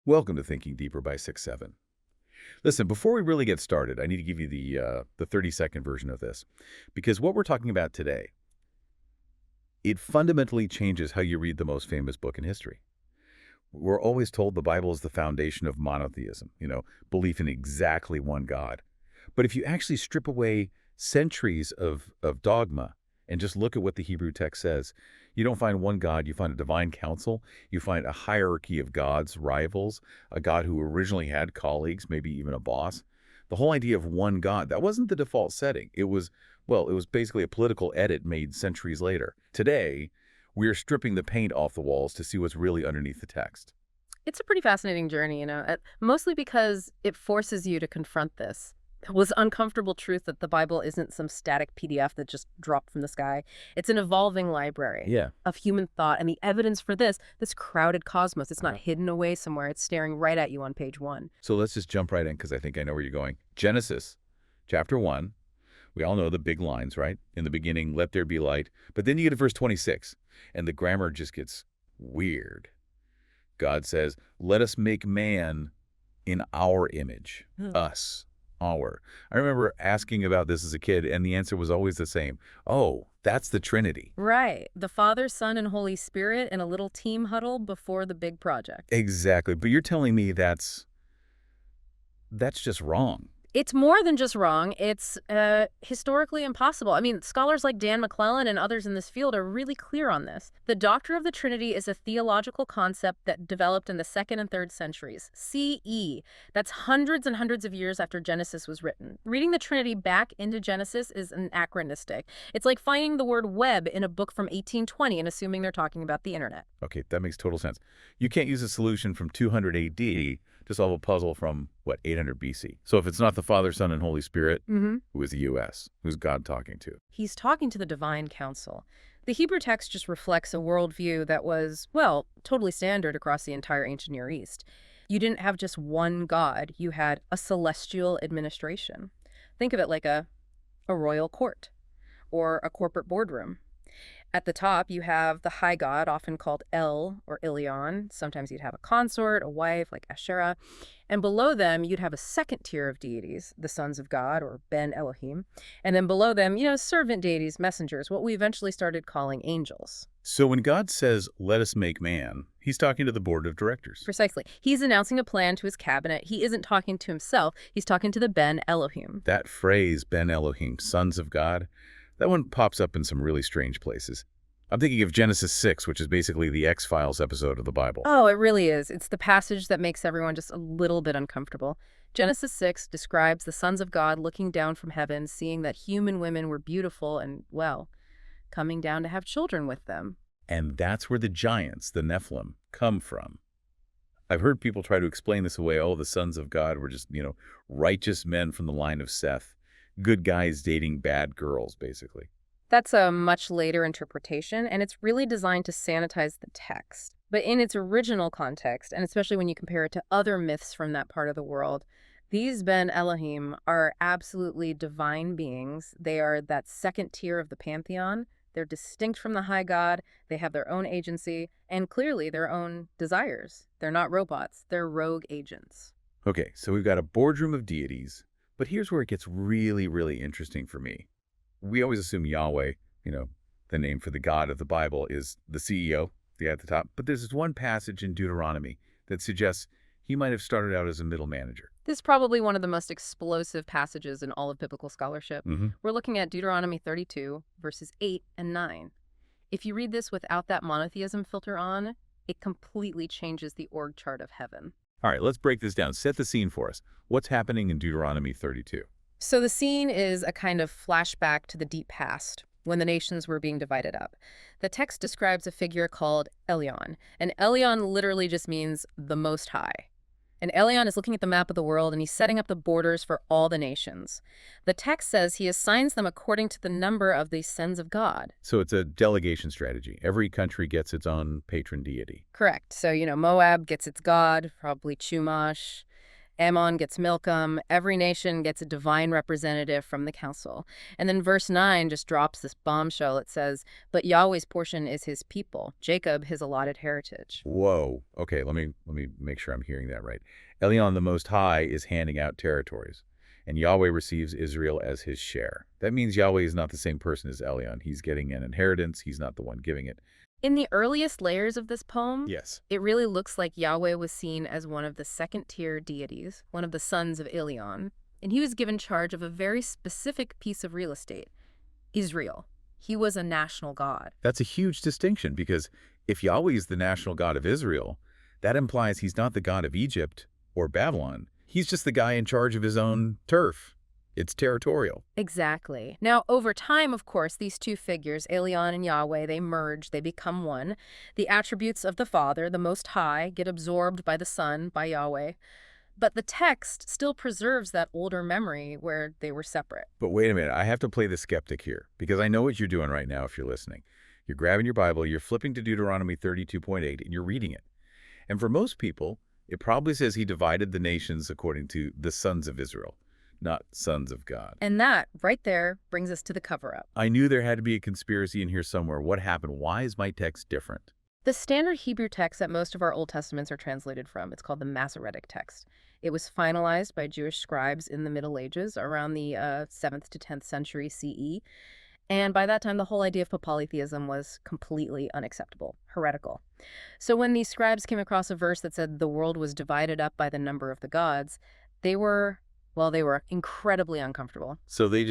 Welcome to Thinking Deeper by 6-7. Listen, before we really get started, I need to give you the 30-second version of this. Because what we're talking about today, it fundamentally changes how you read the most famous book in history. We're always told the Bible is the foundation of monotheism, belief in exactly one God. But if you actually strip away centuries of dogma and just look at what the Hebrew text says, you don't find one God, you find a divine council, you find a hierarchy of gods, rivals, a God who originally had colleagues, maybe even a boss. The whole idea of one God, that wasn't the default setting. It was basically a political edit made centuries later. Today, we are stripping the paint off the walls to see what's really underneath the text. It's a pretty fascinating journey, mostly because it forces you to confront this uncomfortable truth that the Bible isn't some static PDF that just dropped from the sky. It's an evolving library of human thought, and the evidence for this crowded cosmos, it's not hidden away somewhere. It's staring right at you on page 1. So let's just jump right in because I think I know where you're going. Genesis, chapter 1. We all know the big lines, right? In the beginning, let there be light. But then you get to verse 26, and the grammar just gets weird. God says, let us make man in our image, us. Our. I remember asking about this as a kid, and the answer was always the same. Oh, that's the Trinity. Right. The Father, Son, and Holy Spirit in a little team huddle before the big project. Exactly. But you're telling me that's just wrong. It's more than just wrong. It's historically impossible. I mean, scholars like Dan McClellan and others in this field are really clear on this. The doctrine of the Trinity is a theological concept that developed in the 2nd and 3rd centuries, CE. That's hundreds and hundreds of years after Genesis was written. Reading the Trinity back into Genesis is anachronistic. It's like finding the word web in a book from 1820 and assuming they're talking about the internet. Okay, that makes total sense. You can't use a solution from 200 AD to solve a puzzle from, 800 BC. So if it's not the Father, Son, and Holy Spirit, who is the U.S.? Who's God talking to? He's talking to the divine council. The Hebrew text just reflects a worldview that was, totally standard across the entire ancient Near East. You didn't have just one God. You had a celestial administration. Think of it like a royal court or a corporate boardroom. At the top, you have the high god, often called El or Ilion. Sometimes you'd have a consort, a wife, like Asherah. And below them, you'd have a second tier of deities, the sons of God, or Ben Elohim. And then below them, servant deities, messengers, what we eventually started calling angels. So when God says, let us make man, he's talking to the board of directors. Precisely. He's announcing a plan to his cabinet. He isn't talking to himself. He's talking to the Ben Elohim. That phrase, Ben Elohim, sons of God, that one pops up in some really strange places. I'm thinking of Genesis 6, which is basically the X-Files episode of the Bible. Oh, it really is. It's the passage that makes everyone just a little bit uncomfortable. Genesis 6 describes the sons of God looking down from heaven, seeing that human women were beautiful and, coming down to have children with them. And that's where the giants, the Nephilim, come from. I've heard people try to explain this away. Oh, the sons of God were just, righteous men from the line of Seth. Good guys dating bad girls, basically. That's a much later interpretation, and it's really designed to sanitize the text. But in its original context, and especially when you compare it to other myths from that part of the world, these Ben Elohim are absolutely divine beings. They are that second tier of the pantheon. They're distinct from the high god. They have their own agency and clearly their own desires. They're not robots. They're rogue agents. Okay, so we've got a boardroom of deities. But here's where it gets really, really interesting for me. We always assume Yahweh, the name for the God of the Bible, is the CEO, the guy at the top. But there's this one passage in Deuteronomy that suggests he might have started out as a middle manager. This is probably one of the most explosive passages in all of biblical scholarship. We're looking at Deuteronomy 32, verses 8 and 9. If you read this without that monotheism filter on, it completely changes the org chart of heaven. All right, let's break this down. Set the scene for us. What's happening in Deuteronomy 32? So the scene is a kind of flashback to the deep past, when the nations were being divided up. The text describes a figure called Elyon, and Elyon literally just means the Most High. And Elyon is looking at the map of the world, and he's setting up the borders for all the nations. The text says he assigns them according to the number of the sons of God. So it's a delegation strategy. Every country gets its own patron deity. Correct. So, Moab gets its god, probably Chumash. Ammon gets Milcom. Every nation gets a divine representative from the council. And then verse 9 just drops this bombshell. It says, but Yahweh's portion is his people, Jacob his allotted heritage. Whoa. Okay, let me make sure I'm hearing that right. Elyon, the Most High, is handing out territories, and Yahweh receives Israel as his share. That means Yahweh is not the same person as Elyon. He's getting an inheritance. He's not the one giving it. In the earliest layers of this poem, Yes. it really looks like Yahweh was seen as one of the second-tier deities, one of the sons of Ilion, and he was given charge of a very specific piece of real estate, Israel. He was a national god. That's a huge distinction, because if Yahweh is the national God of Israel, that implies he's not the God of Egypt or Babylon. He's just the guy in charge of his own turf. It's territorial. Exactly. Now, over time, of course, these two figures, Elion and Yahweh, they merge, they become one. The attributes of the Father, the Most High, get absorbed by the Son, by Yahweh. But the text still preserves that older memory where they were separate. But wait a minute, I have to play the skeptic here, because I know what you're doing right now if you're listening. You're grabbing your Bible, you're flipping to Deuteronomy 32:8, and you're reading it. And for most people, it probably says he divided the nations according to the sons of Israel, not sons of God. And that, right there, brings us to the cover-up. I knew there had to be a conspiracy in here somewhere. What happened? Why is my text different? The standard Hebrew text that most of our Old Testaments are translated from, it's called the Masoretic text. It was finalized by Jewish scribes in the Middle Ages around the 7th to 10th century CE. And by that time, the whole idea of polytheism was completely unacceptable, heretical. So when these scribes came across a verse that said the world was divided up by the number of the gods, they were incredibly uncomfortable. So they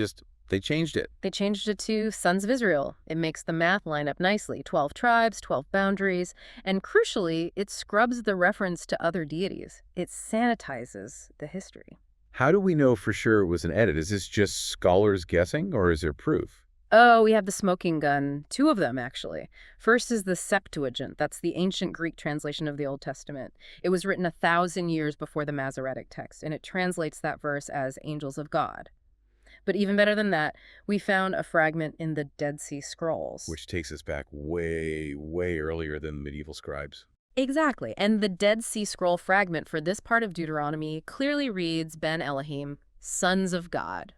changed it. They changed it to sons of Israel. It makes the math line up nicely. 12 tribes, 12 boundaries, and crucially, it scrubs the reference to other deities. It sanitizes the history. How do we know for sure it was an edit? Is this just scholars guessing, or is there proof? Oh, we have the smoking gun. Two of them, actually. First is the Septuagint. That's the ancient Greek translation of the Old Testament. It was written 1,000 years before the Masoretic text, and it translates that verse as angels of God. But even better than that, we found a fragment in the Dead Sea Scrolls. Which takes us back way, way earlier than medieval scribes. Exactly. And the Dead Sea Scroll fragment for this part of Deuteronomy clearly reads, Ben Elohim, sons of God.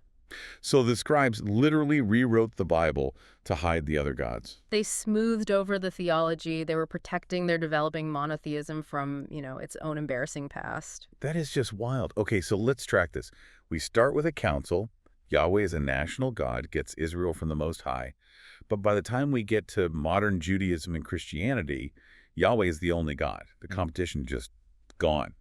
So the scribes literally rewrote the Bible to hide the other gods. They smoothed over the theology. They were protecting their developing monotheism from, its own embarrassing past. That is just wild. Okay, so let's track this. We start with a council. Yahweh is a national God, gets Israel from the Most High. But by the time we get to modern Judaism and Christianity, Yahweh is the only God. The competition just gone.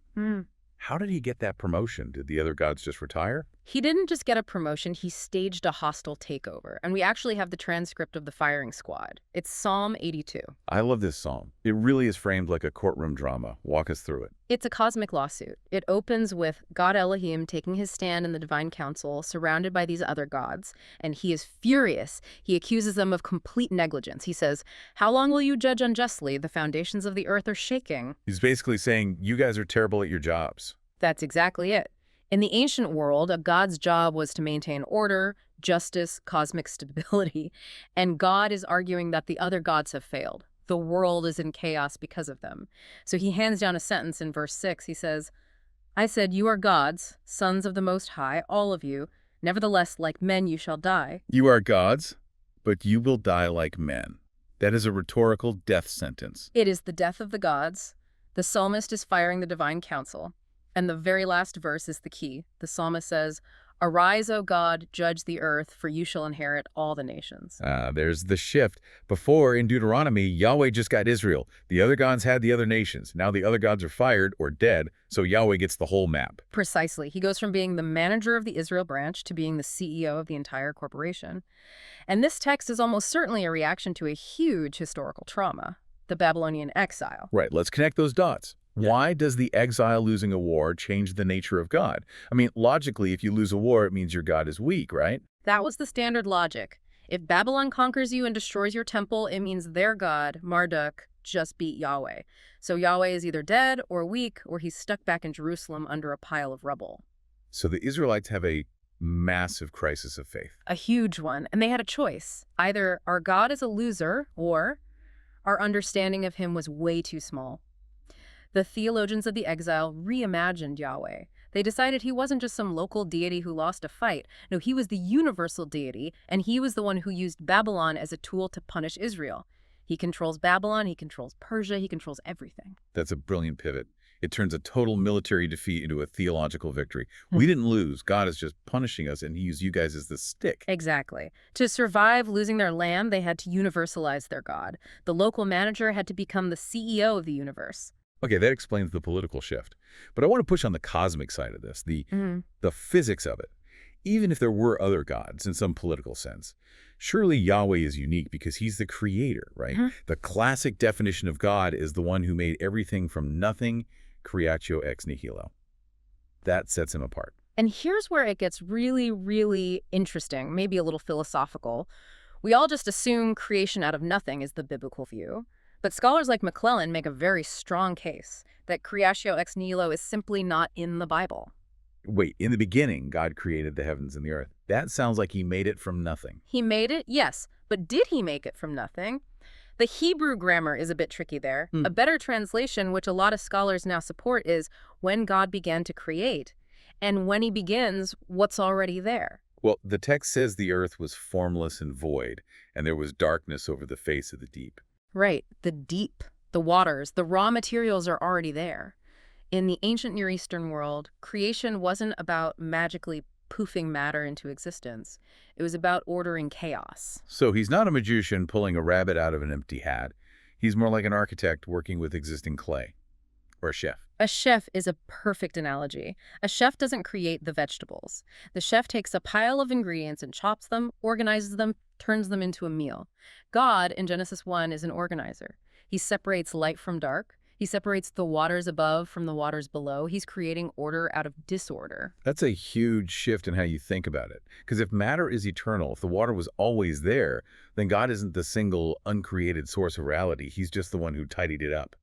How did he get that promotion? Did the other gods just retire? He didn't just get a promotion, he staged a hostile takeover. And we actually have the transcript of the firing squad. It's Psalm 82. I love this psalm. It really is framed like a courtroom drama. Walk us through it. It's a cosmic lawsuit. It opens with God Elohim taking his stand in the divine council, surrounded by these other gods, and he is furious. He accuses them of complete negligence. He says, "How long will you judge unjustly? The foundations of the earth are shaking." He's basically saying, you guys are terrible at your jobs. That's exactly it. In the ancient world, a god's job was to maintain order, justice, cosmic stability, and God is arguing that the other gods have failed. The world is in chaos because of them. So he hands down a sentence in verse 6. He says, "I said, you are gods, sons of the Most High, all of you. Nevertheless, like men you shall die." You are gods, but you will die like men. That is a rhetorical death sentence. It is the death of the gods. The psalmist is firing the divine council. And the very last verse is the key. The psalmist says, "Arise, O God, judge the earth, for you shall inherit all the nations." There's the shift. Before, in Deuteronomy, Yahweh just got Israel. The other gods had the other nations. Now the other gods are fired or dead, so Yahweh gets the whole map. Precisely. He goes from being the manager of the Israel branch to being the CEO of the entire corporation. And this text is almost certainly a reaction to a huge historical trauma, the Babylonian exile. Right, let's connect those dots. Why does the exile losing a war change the nature of God? I mean, logically, if you lose a war, it means your God is weak, right? That was the standard logic. If Babylon conquers you and destroys your temple, it means their God, Marduk, just beat Yahweh. So Yahweh is either dead or weak, or he's stuck back in Jerusalem under a pile of rubble. So the Israelites have a massive crisis of faith. A huge one. And they had a choice. Either our God is a loser, or our understanding of him was way too small. The theologians of the exile reimagined Yahweh. They decided he wasn't just some local deity who lost a fight. No, he was the universal deity, and he was the one who used Babylon as a tool to punish Israel. He controls Babylon, he controls Persia, he controls everything. That's a brilliant pivot. It turns a total military defeat into a theological victory. We didn't lose. God is just punishing us, and he used you guys as the stick. Exactly. To survive losing their land, they had to universalize their god. The local manager had to become the CEO of the universe. Okay, that explains the political shift. But I want to push on the cosmic side of this, the physics of it. Even if there were other gods in some political sense, surely Yahweh is unique because he's the creator, right? The classic definition of God is the one who made everything from nothing, creatio ex nihilo. That sets him apart. And here's where it gets really, really interesting, maybe a little philosophical. We all just assume creation out of nothing is the biblical view. But scholars like McClellan make a very strong case that creatio ex nihilo is simply not in the Bible. Wait, in the beginning, God created the heavens and the earth. That sounds like he made it from nothing. He made it, yes, but did he make it from nothing? The Hebrew grammar is a bit tricky there. A better translation, which a lot of scholars now support, is when God began to create. And when he begins, what's already there? Well, the text says the earth was formless and void, and there was darkness over the face of the deep. Right, the deep, the waters, the raw materials are already there. In the ancient Near Eastern world, creation wasn't about magically poofing matter into existence. It was about ordering chaos. So he's not a magician pulling a rabbit out of an empty hat. He's more like an architect working with existing clay. Or a chef. A chef is a perfect analogy. A chef doesn't create the vegetables. The chef takes a pile of ingredients and chops them, organizes them, turns them into a meal. God, in Genesis 1, is an organizer. He separates light from dark. He separates the waters above from the waters below. He's creating order out of disorder. That's a huge shift in how you think about it. Because if matter is eternal, if the water was always there, then God isn't the single uncreated source of reality. He's just the one who tidied it up.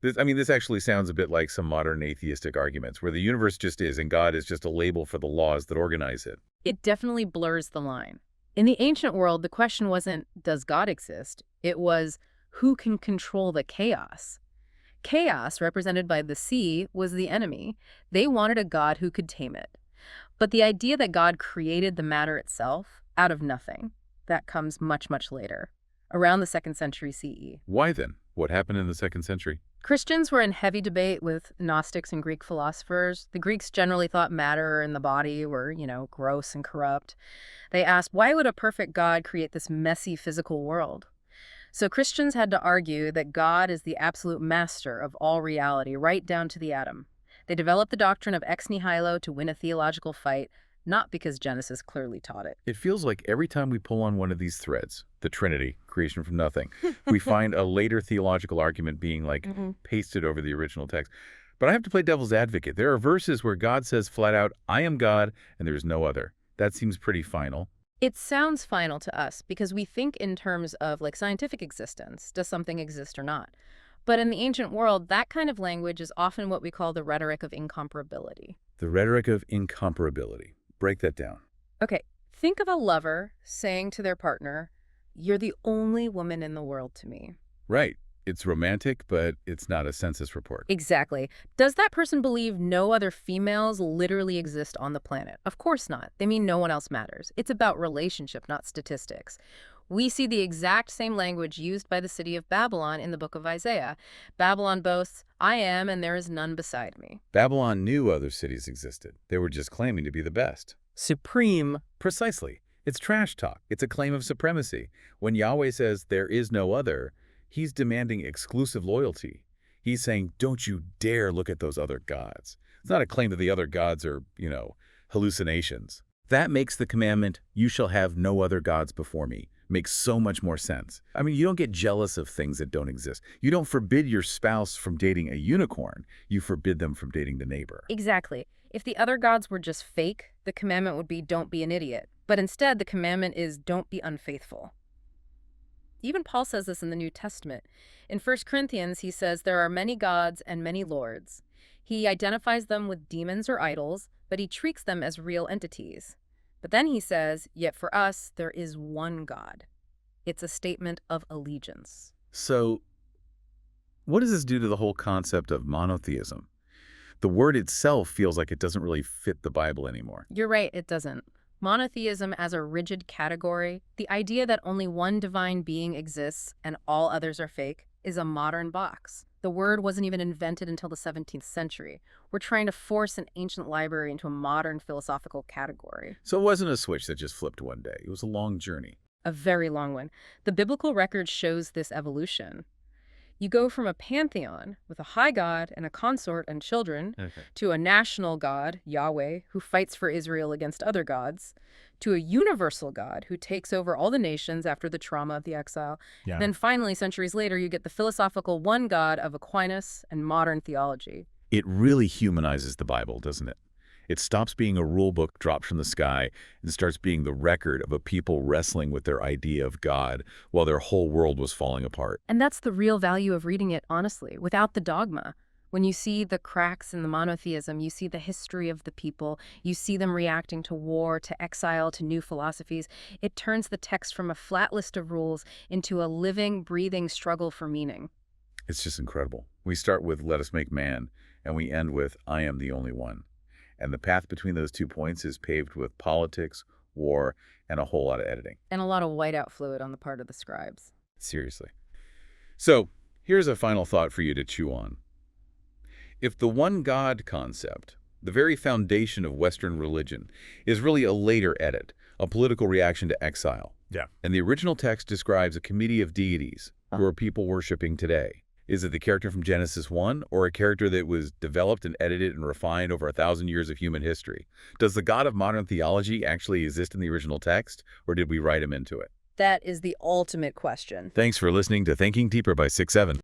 This actually sounds a bit like some modern atheistic arguments, where the universe just is and God is just a label for the laws that organize it. It definitely blurs the line. In the ancient world, the question wasn't, does God exist? It was, who can control the chaos? Chaos, represented by the sea, was the enemy. They wanted a God who could tame it. But the idea that God created the matter itself out of nothing, that comes much, much later, around the 2nd century CE. Why then? What happened in the 2nd century? Christians were in heavy debate with Gnostics and Greek philosophers. The Greeks generally thought matter and the body were, gross and corrupt. They asked, why would a perfect God create this messy physical world? So Christians had to argue that God is the absolute master of all reality, right down to the atom. They developed the doctrine of ex nihilo to win a theological fight, not because Genesis clearly taught it. It feels like every time we pull on one of these threads, the Trinity, creation from nothing, we find a later theological argument being pasted over the original text. But I have to play devil's advocate. There are verses where God says flat out, I am God and there is no other. That seems pretty final. It sounds final to us because we think in terms of scientific existence. Does something exist or not? But in the ancient world, that kind of language is often what we call the rhetoric of incomparability. The rhetoric of incomparability. Break that down. Okay, think of a lover saying to their partner, you're the only woman in the world to me. Right. It's romantic, but it's not a census report. Exactly. Does that person believe no other females literally exist on the planet? Of course not. They mean no one else matters. It's about relationship, not statistics. We see the exact same language used by the city of Babylon in the book of Isaiah. Babylon boasts, I am and there is none beside me. Babylon knew other cities existed. They were just claiming to be the best. Supreme. Precisely. It's trash talk. It's a claim of supremacy. When Yahweh says there is no other, he's demanding exclusive loyalty. He's saying, don't you dare look at those other gods. It's not a claim that the other gods are, hallucinations. That makes the commandment, you shall have no other gods before me, makes so much more sense. You don't get jealous of things that don't exist. You don't forbid your spouse from dating a unicorn. You forbid them from dating the neighbor. Exactly. If the other gods were just fake, the commandment would be don't be an idiot. But instead, the commandment is don't be unfaithful. Even Paul says this in the New Testament. In 1 Corinthians, he says there are many gods and many lords. He identifies them with demons or idols, but he treats them as real entities. But then he says, yet for us, there is one God. It's a statement of allegiance. So, what does this do to the whole concept of monotheism? the word itself feels like it doesn't really fit the Bible anymore. You're right, it doesn't. Monotheism as a rigid category, the idea that only one divine being exists and all others are fake, is a modern box. The word wasn't even invented until the 17th century. We're trying to force an ancient library into a modern philosophical category. So it wasn't a switch that just flipped one day. It was a long journey. A very long one. The biblical record shows this evolution. You go from a pantheon with a high god and a consort and children to a national god, Yahweh, who fights for Israel against other gods, to a universal god who takes over all the nations after the trauma of the exile. Yeah. Then finally, centuries later, you get the philosophical one god of Aquinas and modern theology. It really humanizes the Bible, doesn't it? It stops being a rule book dropped from the sky and starts being the record of a people wrestling with their idea of God while their whole world was falling apart. And that's the real value of reading it, honestly, without the dogma. When you see the cracks in the monotheism, you see the history of the people, you see them reacting to war, to exile, to new philosophies. It turns the text from a flat list of rules into a living, breathing struggle for meaning. It's just incredible. We start with "Let us make man," and we end with "I am the only one." And the path between those 2 points is paved with politics, war, and a whole lot of editing. And a lot of whiteout fluid on the part of the scribes. Seriously. So, here's a final thought for you to chew on. If the one God concept, the very foundation of Western religion, is really a later edit, a political reaction to exile, and the original text describes a committee of deities who are people worshiping today, is it the character from Genesis 1, or a character that was developed and edited and refined over 1,000 years of human history? Does the God of modern theology actually exist in the original text, or did we write him into it? That is the ultimate question. Thanks for listening to Thinking Deeper by 6-7.